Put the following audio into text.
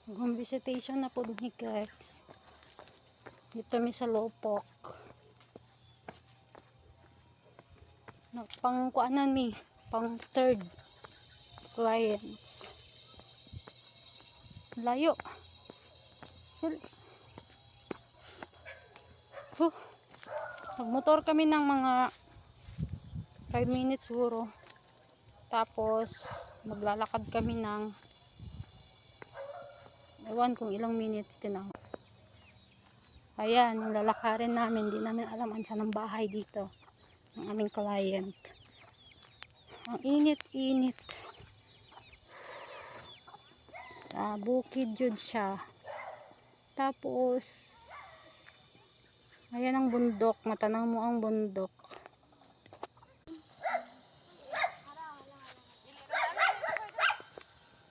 Home visitation na po ni guys. Dito mi sa Lopok. Pang kuanan mi, pang third clients. Layo. Nagmotor kami ng mga 5 minutes siguro. Tapos maglalakad kami ng ewan kung ilang minutes din ako. Ayan, yung lalakarin namin, di namin alam ang saan ang bahay dito ng aming client. Ang init-init. Sa bukid jud siya. Tapos ayan ang bundok, matanaw mo ang bundok.